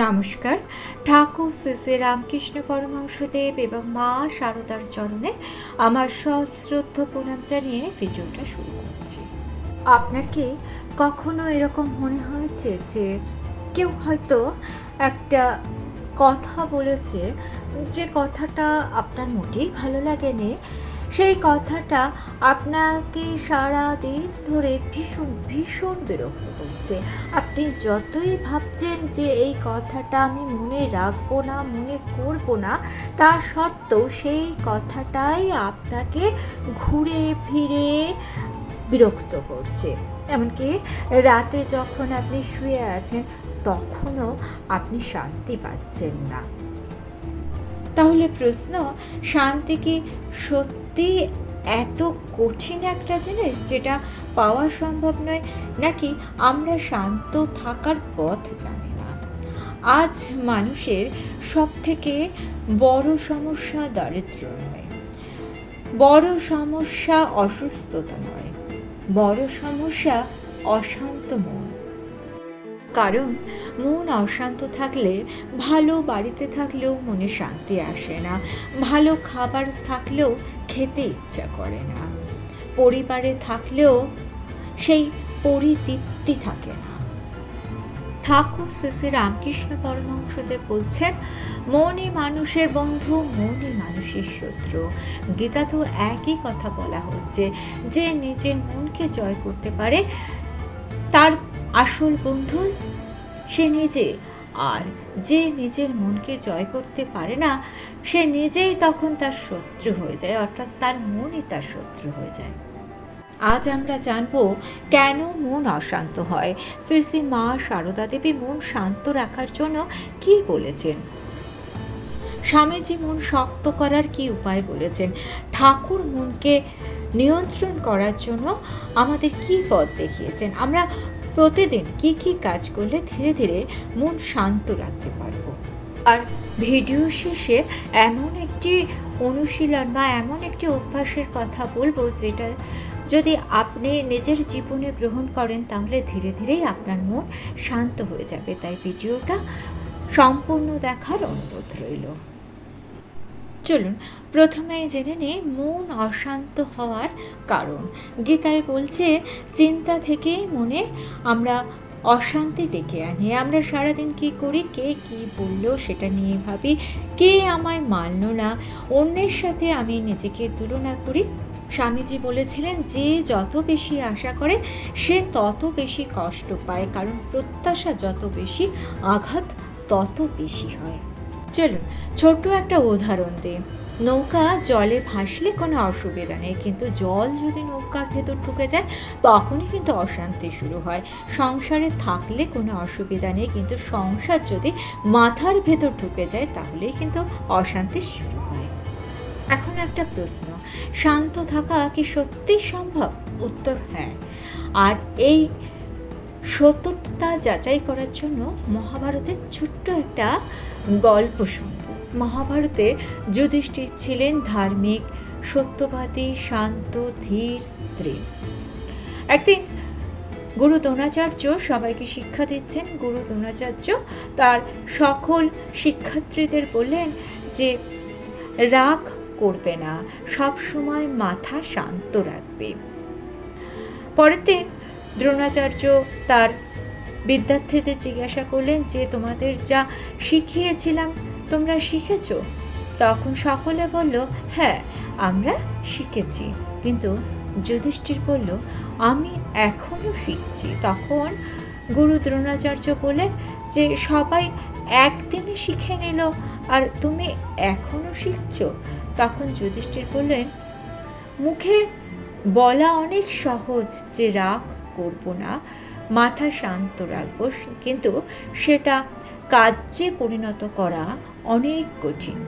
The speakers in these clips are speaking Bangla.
নমস্কার। ঠাকুর শ্রী শ্রী রামকৃষ্ণ পরমহংসদেব এবং মা শারদার চরণে আমার সশ্রদ্ধ প্রণাম জানিয়ে ভিডিওটা শুরু করছি। আপনার কি কখনো এরকম মনে হয়েছে যে কেউ হয়তো একটা কথা বলেছে, যে কথাটা আপনার মোটেই ভালো লাগেনি, সেই কথাটা আপনাকে সারা দিন ধরে ভীষণ ভীষণ বিরক্ত করছে। আপনি যতই ভাবছেন যে এই কথাটা আমি মনে রাখবো না, মনে করব না, তা সত্ত্বেও সেই কথাটাই আপনাকে ঘুরে ফিরে বিরক্ত করছে। এমনকি রাতে যখন আপনি শুয়ে আছেন তখনও আপনি শান্তি পাচ্ছেন না। তাহলে প্রশ্ন, শান্তি কি সত্যি এত কঠিন একটা জিনিস যেটা পাওয়া সম্ভব নয়, নাকি আমরা শান্ত থাকার পথ জানি না? আজ মানুষের সবথেকে বড় সমস্যা দারিদ্র্য নয়, বড় সমস্যা অসুস্থতা নয়, বড় সমস্যা অশান্ত মন। কারণ মন অশান্ত থাকলে ভালো বাড়িতে থাকলেও মনে শান্তি আসে না, ভালো খাবার থাকলেও খেতে ইচ্ছা করে না, পরিবারে থাকলেও সেই পরিতৃপ্তি থাকে না। ঠাকুর শ্রী শ্রী রামকৃষ্ণ পরমহংসদেব বলছেন, মনই মানুষের বন্ধু, মনই মানুষের শত্রু। গীতাতেও একই কথা বলা হচ্ছে, যে নিজের মনকে জয় করতে পারে তার আসল বন্ধু সে নিজে, আর যে নিজের মনকে জয় করতে পারে না সে নিজেই তখন তার শত্রু হয়ে যায়, অর্থাৎ তার মনই তার শত্রু হয়ে যায়। আজ আমরা জানব কেন মন অশান্ত হয়। শ্রী শ্রী মা শারদা দেবী মন শান্ত রাখার জন্য কি বলেছেন, স্বামীজি মন শক্ত করার কি উপায় বলেছেন, ঠাকুর মনকে নিয়ন্ত্রণ করার জন্য আমাদের কি পথ দেখিয়েছেন, আমরা প্রতিদিন কি কি কাজ করলে ধীরে ধীরে মন শান্ত রাখতে পারবো। আর ভিডিও শেষে এমন একটি অনুশীলন বা এমন একটি অভ্যাসের কথা বলবো, যেটা যদি আপনি নিজের জীবনে গ্রহণ করেন তাহলে ধীরে ধীরেই আপনার মন শান্ত হয়ে যাবে। তাই ভিডিওটা সম্পূর্ণ দেখার অনুরোধ রইল। চলুন প্রথমেই জেনে নিই মন অশান্ত হওয়ার কারণ। গীতায় বলছে, চিন্তা থেকেই মনে আমরা অশান্তি ডেকে আনি। আমরা সারাদিন কি করি, কে কি বললো সেটা নিয়ে ভাবি, কে আমায় মানল না, অন্যের সাথে আমি নিজেকে তুলনা করি। স্বামীজি বলেছিলেন, যে যত বেশি আশা করে সে তত বেশি কষ্ট পায়, কারণ প্রত্যাশা যত বেশি আঘাত তত বেশি হয়। চলুন ছোট্ট একটা উদাহরণ দিই। নৌকা জলে ভাসলে কোনো অসুবিধা নেই, কিন্তু জল যদি নৌকার ভেতর ঢুকে যায় তখনই কিন্তু অশান্তি শুরু হয়। সংসারে থাকলে কোনো অসুবিধা নেই, কিন্তু সংসার যদি মাথার ভেতর ঢুকে যায় তাহলেই কিন্তু অশান্তি শুরু হয়। এখন একটা প্রশ্ন, শান্ত থাকা কি সত্যি সম্ভব? উত্তর হ্যাঁ। আর এই সত্যতা যাচাই করার জন্য মহাভারতের ছোট্ট একটা গল্প শুনব। মহাভারতে যুধিষ্ঠির ছিলেন ধার্মিক, সত্যবাদী, শান্ত, ধীর স্ত্রী। একদিন গুরু দ্রোণাচার্য সবাইকে শিক্ষা দিচ্ছেন। গুরু দ্রোণাচার্য তার সকল শিক্ষার্থীদের বললেন যে রাগ করবে না, সব সময় মাথা শান্ত রাখবে। পরের দিন দ্রোণাচার্য তার বিদ্যার্থীদের জিজ্ঞাসা করলেন যে তোমাদের যা শিখিয়েছিলাম তোমরা শিখেছ? তখন সকলে বলল, হ্যাঁ আমরা শিখেছি। কিন্তু যুধিষ্ঠির বলল, আমি এখনও শিখছি। তখন গুরু দ্রোণাচার্য বললেন যে সবাই একদিনই শিখে নিল আর তুমি এখনও শিখছো? তখন যুধিষ্ঠির বললেন, মুখে বলা অনেক সহজ যে রাগ করব না, মাথা শান্ত রাখবো, কিন্তু সেটা কাজে পরিণত করা অনেক কঠিন।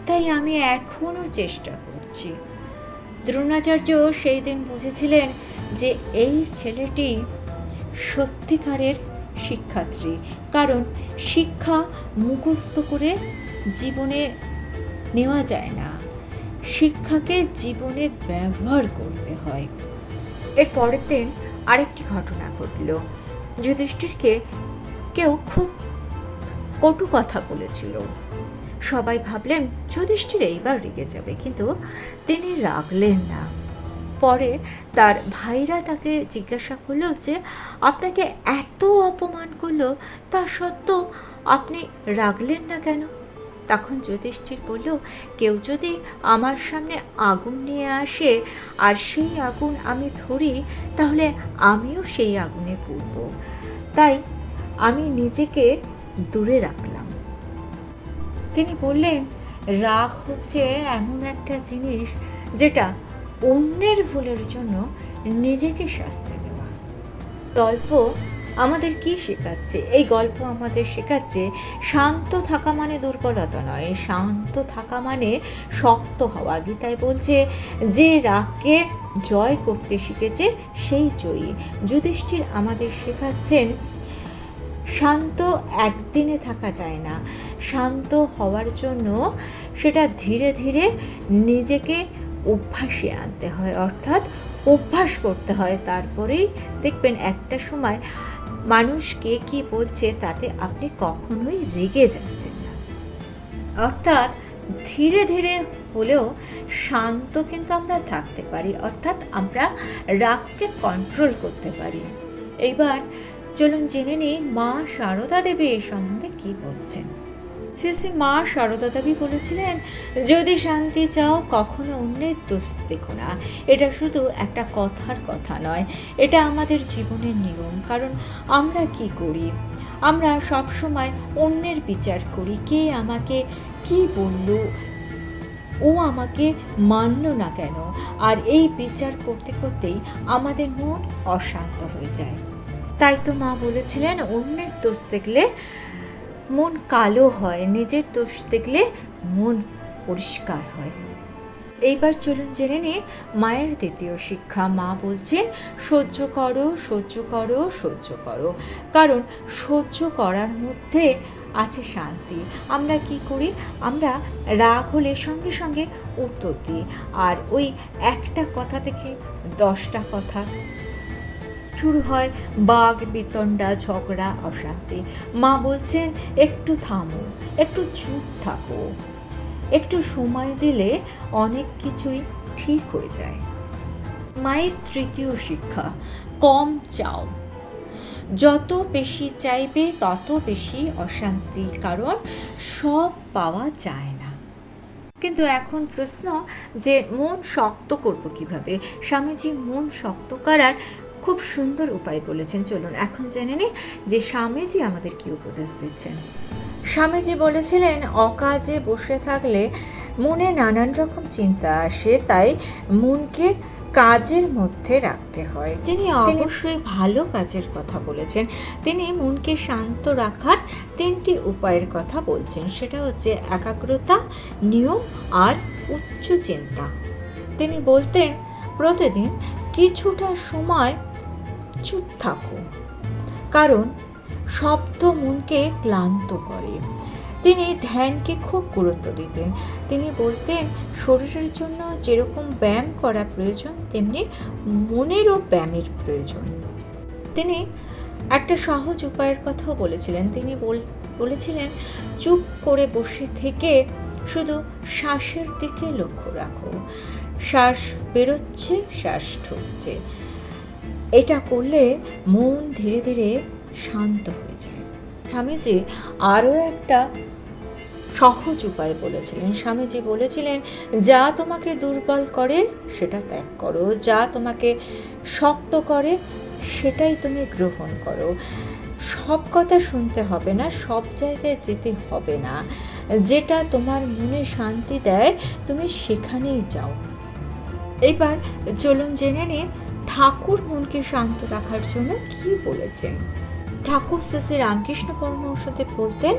তাই আমি এখনও চেষ্টা করছি। দ্রোণাচার্য সেই দিন বুঝেছিলেন যে এই ছেলেটি সত্যিকারের শিক্ষার্থী, কারণ শিক্ষা মুখস্থ করে জীবনে নেওয়া যায় না, শিক্ষাকে জীবনে ব্যবহার করতে হয়। এর পরের দিন আরেকটি ঘটনা ঘটল। যুধিষ্ঠিরকে কেউ খুব কটু কথা বলেছিল। সবাই ভাবলেন যুধিষ্ঠির এইবার রেগে যাবে, কিন্তু তিনি রাগলেন না। পরে তার ভাইরা তাকে জিজ্ঞাসা করলো যে আপনাকে এত অপমান করলো, তা সত্ত্বেও আপনি রাগলেন না কেন? তখন যুধিষ্ঠির বলল, কেউ যদি আমার সামনে আগুন নিয়ে আসে আর সেই আগুন আমি ধরি, তাহলে আমিও সেই আগুনে পুড়ব। তাই আমি নিজেকে দূরে রাখলাম। তিনি বললেন, রাগ হচ্ছে এমন একটা জিনিস যেটা অন্যের ভুলের জন্য নিজেকে শাস্তি দেওয়া। গল্প আমাদের কি শেখাচ্ছে? এই গল্প আমাদের শেখাচ্ছে শান্ত থাকা মানে দুর্বলতা নয়, শান্ত থাকা মানে শক্ত হওয়া। গীতায় বলছে, যে রাগকে জয় করতে শিখেছে সেই জয়ী। যুধিষ্ঠির আমাদের শেখাচ্ছেন শান্ত একদিনে থাকা যায় না, শান্ত হওয়ার জন্য সেটা ধীরে ধীরে নিজেকে অভ্যাসে আনতে হয়, অর্থাৎ অভ্যাস করতে হয়। তারপরেই দেখবেন একটা সময় মানুষ কে কী বলছে তাতে আপনি কখনোই রেগে যাচ্ছেন না। অর্থাৎ ধীরে ধীরে হলেও শান্ত কিন্তু আমরা থাকতে পারি, অর্থাৎ আমরা রাগকে কন্ট্রোল করতে পারি। এইবার চলুন জেনে নিই মা সারদা দেবী এ সম্বন্ধে কী বলছেন। শ্রী মা সারদা দেবী বলেছিলেন, যদি শান্তি চাও কখনো অন্যের দোষ দেখো না। এটা শুধু একটা কথার কথা নয়, এটা আমাদের জীবনের নিয়ম। কারণ আমরা কি করি? আমরা সব সময় অন্যের বিচার করি। কে আমাকে কি বলল, ও আমাকে মানল না কেন? আর এই বিচার করতে করতেই আমাদের মন অশান্ত হয়ে যায়। তাই তো মা বলেছিলেন, অন্যের দোষ দেখলে মন কালো হয়, নিজের দোষ দেখলে মন পরিষ্কার হয়। এইবার চলুন জেনে নিই মায়ের দ্বিতীয় শিক্ষা। মা বলছেন, সহ্য করো, সহ্য করো, সহ্য করো। কারণ সহ্য করার মধ্যে আছে শান্তি। আমরা কি করি? আমরা রাগ হলে সঙ্গে সঙ্গে উত্তর দিই, আর ওই একটা কথা থেকে 10টা কথা শুরু হয়, বাঘ বিতণ্ডা, ঝগড়া, অশান্তি। মা বলছেন, একটু থামো, একটু চুপ থাকো, একটু সময় দিলে অনেক কিছুই ঠিক হয়ে যায়। মায়ের তৃতীয় শিক্ষা, কম চাও। যত বেশি চাইবে তত বেশি অশান্তি, কারণ সব পাওয়া যায় না। কিন্তু এখন প্রশ্ন যে মন শক্ত করব কিভাবে? স্বামীজি মন শক্ত করার খুব সুন্দর উপায় বলেছেন। চলুন এখন জেনে নিই যে স্বামীজি আমাদের কি উপদেশ দিচ্ছেন। স্বামীজি বলেছিলেন, অকাজে বসে থাকলে মনে নানান রকম চিন্তা আসে, তাই মনকে কাজের মধ্যে রাখতে হয়। তিনি অবশ্যই ভালো কাজের কথা বলেছেন। তিনি মনকে শান্ত রাখার 3টি উপায়ের কথা বলছেন। সেটা হচ্ছে একাগ্রতা, নিয়ম আর উচ্চ চিন্তা। তিনি বলতেন, প্রতিদিন কিছুটা সময় চুপ থাকো, কারণ শব্দ মনকে ক্লান্ত করে। তিনি ধ্যানকে খুব গুরুত্ব দিতেন। তিনি বলতেন, শরীরের জন্য যেরকম ব্যায়াম করা প্রয়োজন, তেমনি মনেরও ব্যায়ামের প্রয়োজন। তিনি একটা সহজ উপায়ের কথাও বলেছিলেন। তিনি বলেছিলেন, চুপ করে বসে থেকে শুধু শ্বাসের দিকে লক্ষ্য রাখো। শ্বাস বেরোচ্ছে, শ্বাস ঢুকছে। এটা করলে মন ধীরে ধীরে শান্ত হয়ে যায়। স্বামীজি আরও একটা সহজ উপায় বলেছিলেন। স্বামীজি বলেছিলেন, যা তোমাকে দুর্বল করে সেটা ত্যাগ করো, যা তোমাকে শক্ত করে সেটাই তুমি গ্রহণ করো। সব কথা শুনতে হবে না, সব জায়গায় যেতে হবে না। যেটা তোমার মনে শান্তি দেয় তুমি সেখানেই যাও। এবার চলুন জেনে নিই ঠাকুর মনকে শান্ত রাখার জন্য কি বলেছেন। ঠাকুর শ্রী রামকৃষ্ণ পরমহংসদেব বলতেন,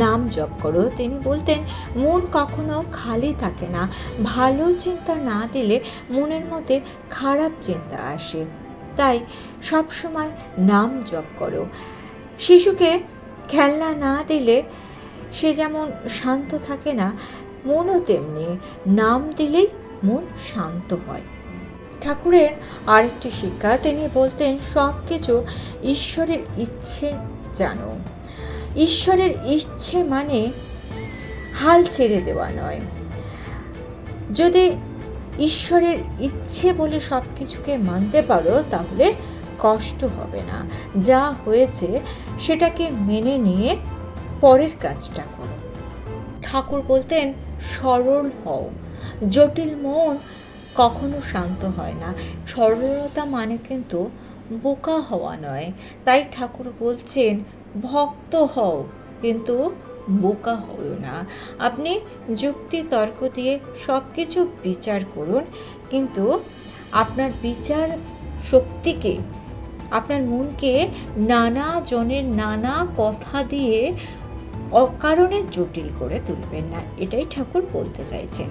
নাম জপ করো। তিনি বলতেন, মন কখনো খালি থাকে না। ভালো চিন্তা না দিলে মনের মধ্যে খারাপ চিন্তা আসে। তাই সবসময় নাম জপ করো। শিশুকে খেলনা না দিলে সে যেমন শান্ত থাকে না, মনও তেমনি নাম দিলেই মন শান্ত হয়। ঠাকুরের আরেকটি শিক্ষা, তিনি বলতেন, সব কিছু ঈশ্বরের ইচ্ছে জানো। ঈশ্বরের ইচ্ছে মানে হাল ছেড়ে দেওয়া নয়। যদি ঈশ্বরের ইচ্ছে বলে সব কিছুকে মানতে পারো তাহলে কষ্ট হবে না। যা হয়েছে সেটাকে মেনে নিয়ে পরের কাজটা করো। ঠাকুর বলতেন, সরল হও। জটিল মন কখনো শান্ত হয় না। সরলতা মানে কিন্তু বোকা হওয়া নয়। তাই ঠাকুর বলছেন, ভক্ত হও কিন্তু বোকা হও না। আপনি যুক্তি তর্ক দিয়ে সব কিছু বিচার করুন, কিন্তু আপনার বিচার শক্তিকে, আপনার মনকে নানা জনের নানা কথা দিয়ে অকারণে জটিল করে তুলবেন না। এটাই ঠাকুর বলতে চাইছেন।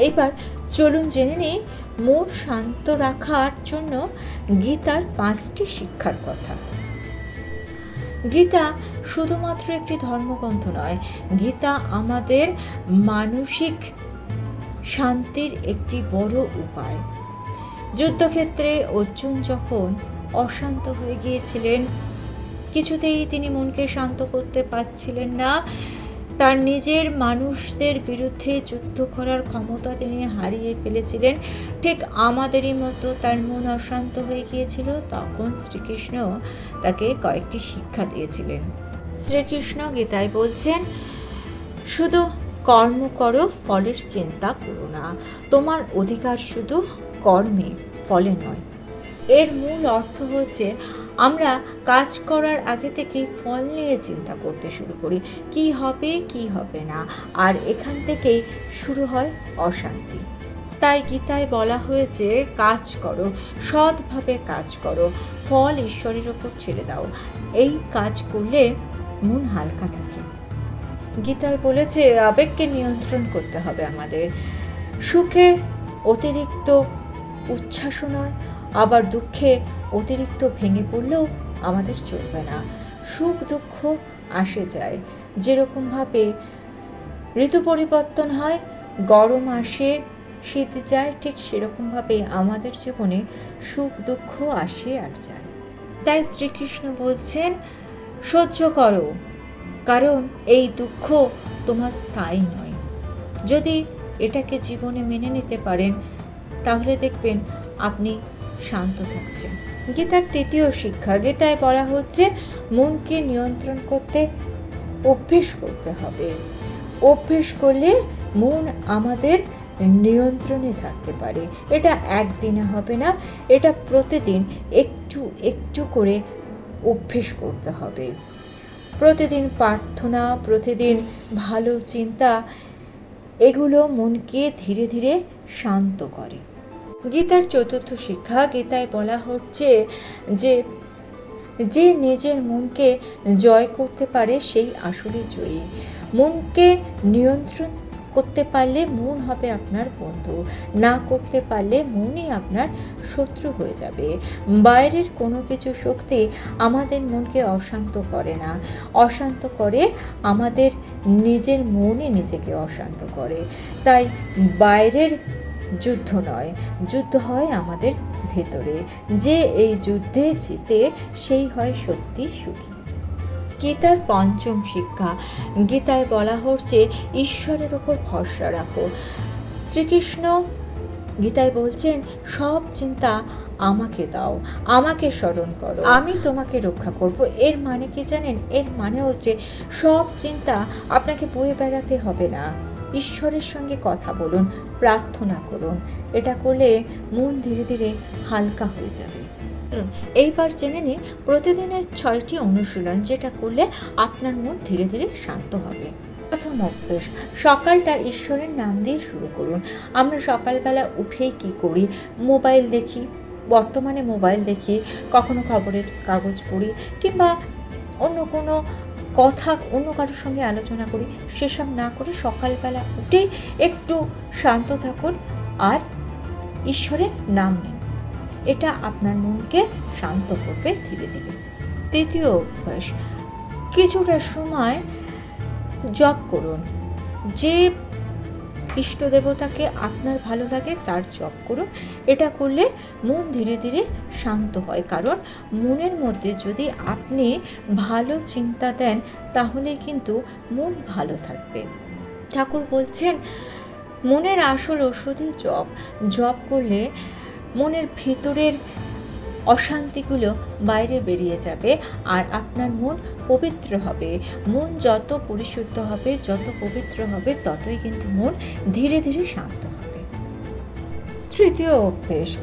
এইবার চলুন জেনে নিই মন শান্ত রাখার জন্য গীতার 5টি শিক্ষার কথা। গীতা শুধুমাত্র একটি ধর্মগ্রন্থ নয়, গীতা আমাদের মানসিক শান্তির একটি বড় উপায়। যুদ্ধক্ষেত্রে অর্জুন যখন অশান্ত হয়ে গিয়েছিলেন, কিছুতেই তিনি মনকে শান্ত করতে পারছিলেন না, তার নিজের মানুষদের বিরুদ্ধে যুদ্ধ করার ক্ষমতা তিনি হারিয়ে ফেলেছিলেন। ঠিক আমাদেরই মতো তার মন অশান্ত হয়ে গিয়েছিল। তখন শ্রীকৃষ্ণ তাকে কয়েকটি শিক্ষা দিয়েছিলেন। শ্রীকৃষ্ণ গীতায় বলছেন, শুধু কর্ম করো, ফলের চিন্তা করো না। তোমার অধিকার শুধু কর্মে, ফলে নয়। এর মূল অর্থ হচ্ছে আমরা কাজ করার আগে থেকেই ফল নিয়ে চিন্তা করতে শুরু করি, কি হবে কি হবে না, আর এখান থেকেই শুরু হয় অশান্তি। তাই গীতায় বলা হয়েছে, কাজ করো, সৎভাবে কাজ করো, ফল ঈশ্বরের ওপর ছেড়ে দাও। এই কাজ করলে মন হালকা থাকে। গীতায় বলেছে, আবেগকে নিয়ন্ত্রণ করতে হবে আমাদের। সুখে অতিরিক্ত উচ্ছ্বাস নয়, আবার দুঃখে অতিরিক্ত ভেঙে পড়লেও আমাদের চলবে না। সুখ দুঃখ আসে যায়, যেরকমভাবে ঋতু পরিবর্তন হয়, গরম আসে শীত যায়, ঠিক সেরকমভাবে আমাদের জীবনে সুখ দুঃখ আসে আর যায়। তাই শ্রীকৃষ্ণ বলছেন, সহ্য করো, কারণ এই দুঃখ তোমার স্থায়ী নয়। যদি এটাকে জীবনে মেনে নিতে পারেন তাহলে দেখবেন আপনি শান্ত থাকছেন। গীতার 3য় শিক্ষা, গীতায় বলা হচ্ছে মনকে নিয়ন্ত্রণ করতে অভ্যেস করতে হবে। অভ্যেস করলে মন আমাদের নিয়ন্ত্রণে থাকতে পারে। এটা একদিনে হবে না, এটা প্রতিদিন একটু একটু করে অভ্যেস করতে হবে। প্রতিদিন প্রার্থনা, প্রতিদিন ভালো চিন্তা, এগুলো মনকে ধীরে ধীরে শান্ত করে। গীতার 4র্থ শিক্ষা, গীতায় বলা হচ্ছে যে নিজের মনকে জয় করতে পারে সেই আসলে জয়ী। মনকে নিয়ন্ত্রণ করতে পারলে মন হবে আপনার বন্ধু, না করতে পারলে মনই আপনার শত্রু হয়ে যাবে। বাইরের কোনো কিছু শক্তি আমাদের মনকে অশান্ত করে না, অশান্ত করে আমাদের নিজের মনই নিজেকে অশান্ত করে। তাই বাইরের যুদ্ধ নয়, যুদ্ধ হয় আমাদের ভেতরে। যে এই যুদ্ধে জিতে সেই হয় সত্যি সুখী। গীতার 5ম শিক্ষা, গীতায় বলা হচ্ছে ঈশ্বরের ওপর ভরসা রাখো। শ্রীকৃষ্ণ গীতায় বলছেন, সব চিন্তা আমাকে দাও, আমাকে স্মরণ করো, আমি তোমাকে রক্ষা করব। এর মানে কি জানেন? এর মানে হচ্ছে সব চিন্তা আপনাকে বয়ে বেড়াতে হবে না। ঈশ্বরের সঙ্গে কথা বলুন, প্রার্থনা করুন। এটা করলে মন ধীরে ধীরে হালকা হয়ে যাবে। এইবার জেনে নিই প্রতিদিনের 6টি অনুশীলন, যেটা করলে আপনার মন ধীরে ধীরে শান্ত হবে। প্রথম অভ্যেস, সকালটা ঈশ্বরের নাম দিয়ে শুরু করুন। আমরা সকালবেলা উঠেই কি করি? মোবাইল দেখি, বর্তমানে মোবাইল দেখি, কখনো খবরের কাগজ পড়ি, কিংবা অন্য কোনো কথা অন্য কারোর সঙ্গে আলোচনা করি। সেসব না করে সকালবেলা উঠেই একটু শান্ত থাকুন আর ঈশ্বরের নাম নিন। এটা আপনার মনকে শান্ত করবে ধীরে ধীরে। 3য় অভ্যাস, কিছুটা সময় জপ করুন। যে ইষ্ট দেবতাকে আপনার ভালো লাগে তার জপ করুন। এটা করলে মন ধীরে ধীরে শান্ত হয়, কারণ মনের মধ্যে যদি আপনি ভালো চিন্তা দেন তাহলে কিন্তু মন ভালো থাকবে। ঠাকুর বলছেন মনের আসল ওষুধই জপ। জপ করলে মনের ভিতরের অশান্তিগুলো বাইরে বেরিয়ে যাবে আর আপনার মন পবিত্র হবে। মন যত পরিশুদ্ধ হবে, যত পবিত্র হবে, ততই কিন্তু মন ধীরে ধীরে শান্ত হবে। তৃতীয় অভ্যেস,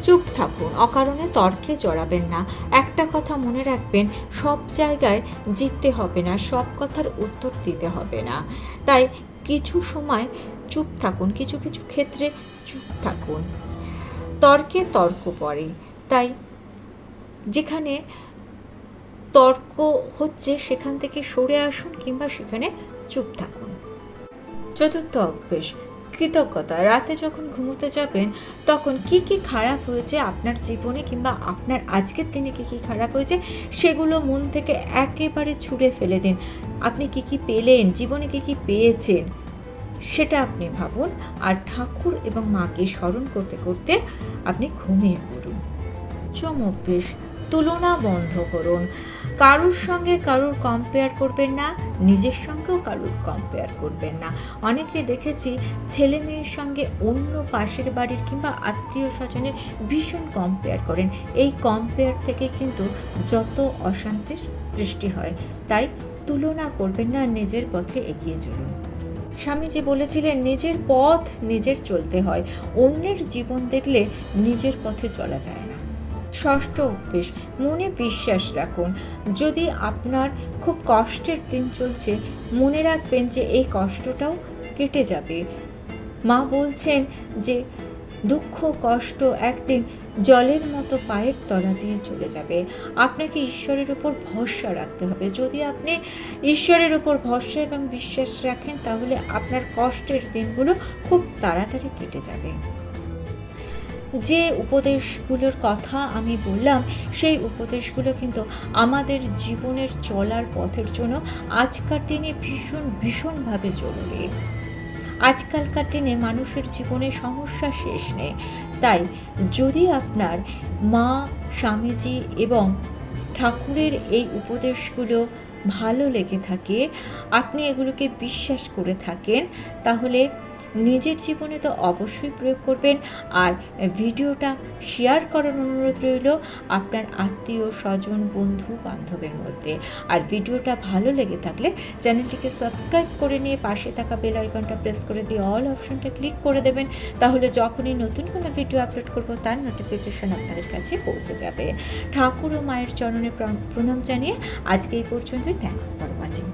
চুপ থাকুন, অকারণে তর্কে জড়াবেন না। একটা কথা মনে রাখবেন, সব জায়গায় জিততে হবে না, সব কথার উত্তর দিতে হবে না। তাই কিছু সময় চুপ থাকুন, কিছু কিছু ক্ষেত্রে চুপ থাকুন। তর্কে তর্ক পড়ে, তাই যেখানে তর্ক হচ্ছে সেখান থেকে সরে আসুন কিংবা সেখানে চুপ থাকুন। চতুর্থ অভ্যেস, কৃতজ্ঞতা। রাতে যখন ঘুমোতে যাবেন তখন কি কি খারাপ হয়েছে আপনার জীবনে কিংবা আপনার আজকের দিনে কি কি খারাপ হয়েছে সেগুলো মন থেকে একেবারে ছুঁড়ে ফেলে দিন। আপনি কি কি পেলেন, জীবনে কি কি পেয়েছেন সেটা আপনি ভাবুন, আর ঠাকুর এবং মাকে স্মরণ করতে করতে আপনি ঘুমিয়ে পড়ুন। পঞ্চম অভ্যেস, তুলনা বন্ধ করুন। কারুর সঙ্গে কারুর কম্পেয়ার করবেন না, নিজের সঙ্গেও কারুর কম্পেয়ার করবেন না। অনেকে দেখেছি ছেলে মেয়ের সঙ্গে অন্য পাশের বাড়ির কিংবা আত্মীয় স্বজনের ভীষণ কম্পেয়ার করেন। এই কম্পেয়ার থেকে কিন্তু যত অশান্তির সৃষ্টি হয়। তাই তুলনা করবেন না, নিজের পথে এগিয়ে চলুন। স্বামীজি বলেছিলেন নিজের পথ নিজের চলতে হয়, অন্যের জীবন দেখলে নিজের পথে চলা যায় না। ষষ্ঠ অভ্যেস, মনে বিশ্বাস রাখুন। যদি আপনার খুব কষ্টের দিন চলছে, মনে রাখবেন যে এই কষ্টটাও কেটে যাবে। মা বলছেন যে দুঃখ কষ্ট একদিন জলের মতো পায়ের তলা দিয়ে চলে যাবে। আপনাকে ঈশ্বরের উপর ভরসা রাখতে হবে। যদি আপনি ঈশ্বরের উপর ভরসা এবং বিশ্বাস রাখেন তাহলে আপনার কষ্টের দিনগুলো খুব তাড়াতাড়ি কেটে যাবে। যে উপদেশগুলোর কথা আমি বললাম সেই উপদেশগুলো কিন্তু আমাদের জীবনের চলার পথের জন্য আজকার দিনে ভীষণভাবে জরুরি। আজকালকার দিনে মানুষের জীবনে সমস্যা শেষ নেই। তাই যদি আপনার মা, স্বামীজি এবং ঠাকুরের এই উপদেশগুলো ভালো লেগে থাকে, আপনি এগুলোকে বিশ্বাস করে থাকেন, তাহলে নিজের জীবনে তো অবশ্যই প্রয়োগ করবেন। আর ভিডিওটা শেয়ার করার অনুরোধ রইল আপনার আত্মীয় স্বজন বন্ধু বান্ধবের মধ্যে। আর ভিডিওটা ভালো লেগে থাকলে চ্যানেলটিকে সাবস্ক্রাইব করে নিয়ে পাশে থাকা বেল আইকনটা প্রেস করে দিয়ে অল অপশনটা ক্লিক করে দেবেন। তাহলে যখনই নতুন কোনো ভিডিও আপলোড করব তার নোটিফিকেশন আপনাদের কাছে পৌঁছে যাবে। ঠাকুর ও মায়ের চরণে প্রণাম জানিয়ে আজকে এই পর্যন্তই। Thanks for watching.